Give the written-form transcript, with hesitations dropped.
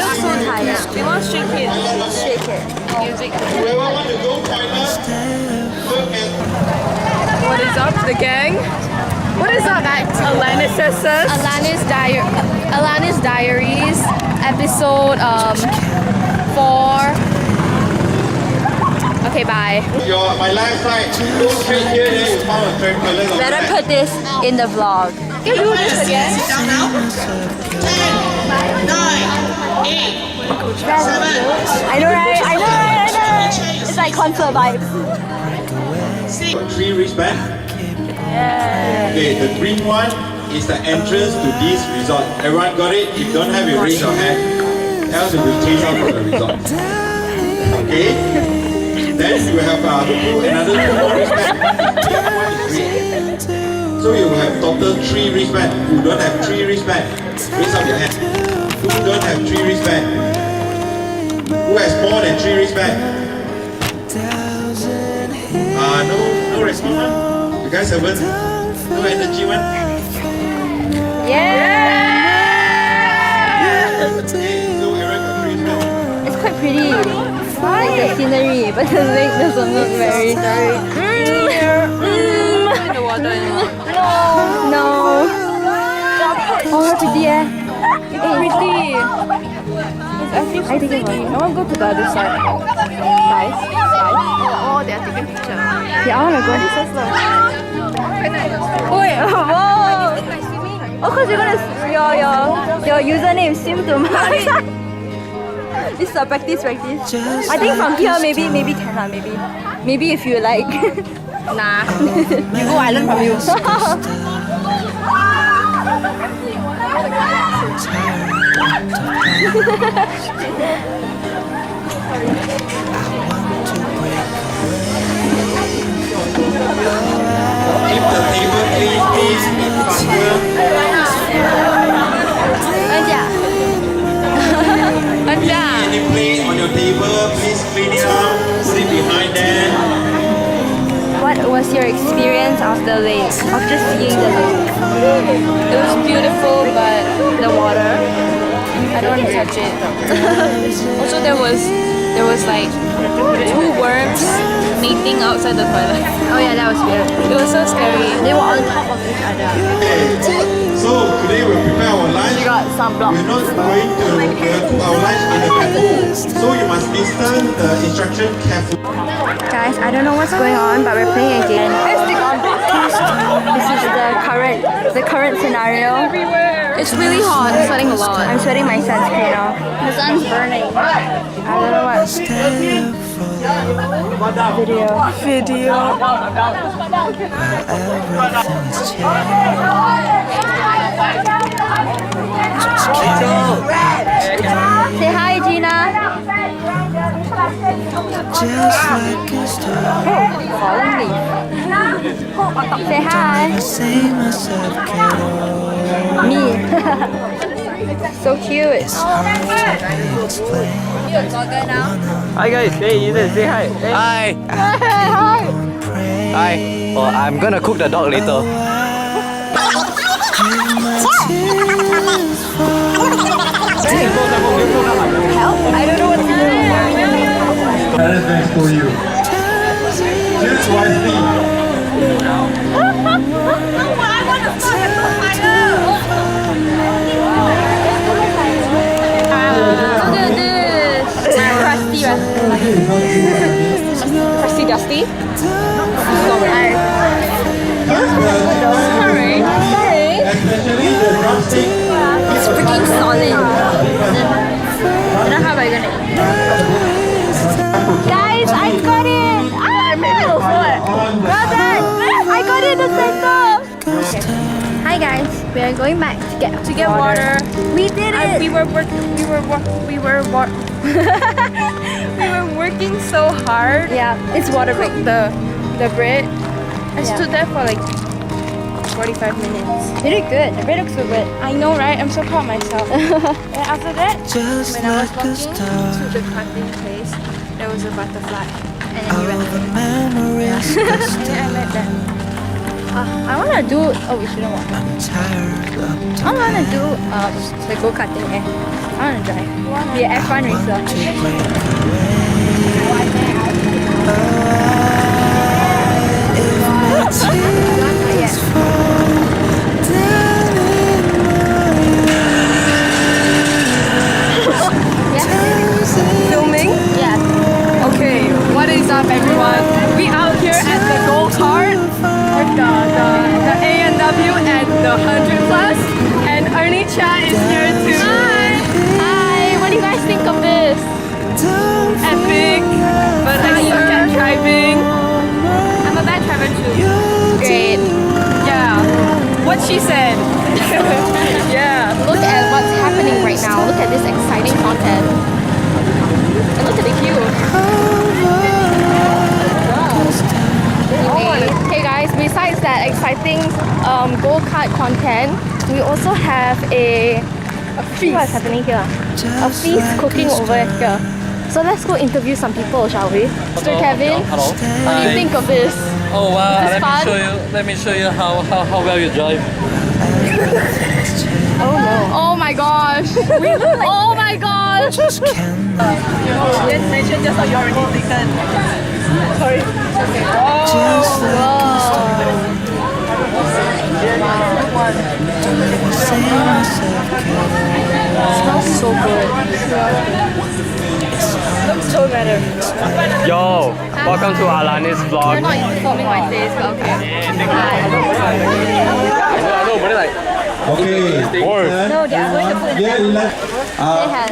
I'm so tired. We want Stray Kids. Shake it. Music. Whoever want to go toilet, look at What is up, the gang? What is up, Alanis Sisters? Alanis Diaries, episode 4. Okay, bye. my left side. Go straight here, then you found a third toilet. Let her put this in the vlog. Can you do this again? Sit down now. 10, 9, 8, 7, I know right? It's like concert vibes. 3 wristband. Okay, the green one is the entrance to this resort. Everyone got it? If you don't have it, raise your hand. Else you will chase out from the resort. Okay? Then you have another 2 more wristband. The other one is green. So you have total 3 wristband. Who don't have 3 wristband? Raise up your hand. Who don't have 3 wristband? Who has more than 3 wristband? No response. You guys haven't? No energy one? Yeah! Okay, so everyone got 3 wristband. It's quite pretty. Like the scenery, but the lake doesn't look very. In the water anymore. No. Oh, how pretty eh? It's pretty. It's actually so pretty. I want to go to the other side. Guys. Oh, they are taking picture. Yeah, I wanna go. Wait, whoa! Oh, cause you're gonna your username swim to my. It's a practice. I think from here maybe cannot maybe if you like. Nah. You go, I learn from you. Keep the table clean, please. Keep faster. Any plate on your table, please clean it up. Put it behind there. What was your experience of the lake? Of just seeing the lake? It was beautiful, but the water, I don't want to touch it. Also, there was like 2 worms mating outside the toilet. Oh yeah, that was weird. It was so scary. They were on top of each other. So today we'll prepare our lunch. We got sunblock. We're not going to cook our lunch in the bathroom. So you must listen the instruction carefully. Guys, I don't know what's going on, but we're playing a game. This is the current scenario. It's really hot. I'm sweating a lot. I'm sweating my sunscreen off. The sun's burning. I don't know what. Video. Say hi, Gina. Fallen leaf. Say hi. Me. So cute. Hi guys, hey Ethan, say hi. Hey. Hi. Hi. Oh, I'm gonna cook the dog later. Help? I don't know what to do. That is next for you. Choose wisely. Look at this. Crusty dusty. Sorry. Especially the drumstick. It's freaking solid. I don't know how am I gonna eat. Guys, I got it! Well done! I got it in the center! Okay. Hi guys, we are going back to get water. We did it! We were working so hard. Yeah, it's water break. The bread. I stood there for like 45 minutes. You did good. The bread looks so good. I know, right? I'm so proud of myself. And after that, when I was walking to the planting place, there was a butterfly. And then you went. And then I met them. I want to do. Oh, we shouldn't walk. I want to do the go karting. I want to drive. Be an F1 racer. Filming? Yes. Okay, what is up everyone? We out here at the go-kart with the A&W and the 100 plus, and Ernie Cha is here too. Hi. What do you guys think of this? Epic, but I suck at driving. I'm a bad driver too. Great. Yeah, what she said. Yeah. Look at what's happening right now. Look at this exciting content. And look at the queue. Anyway, hey guys, besides that exciting go-kart content, we also have a feast. What's happening here? A feast cooking over here. So let's go interview some people, shall we? Mr. Kevin, Hello. what do you think of this? Oh wow! Is this fun? Let me show you how well you drive. Oh my gosh! Oh my gosh! Just mention just how you already taken. Sorry. Okay. Smells so good. Looks so better. Yo, welcome to Alani's You're vlog. not filming my face, but okay. Hi. No, but like. Okay. No, they are going to put Yeah, They had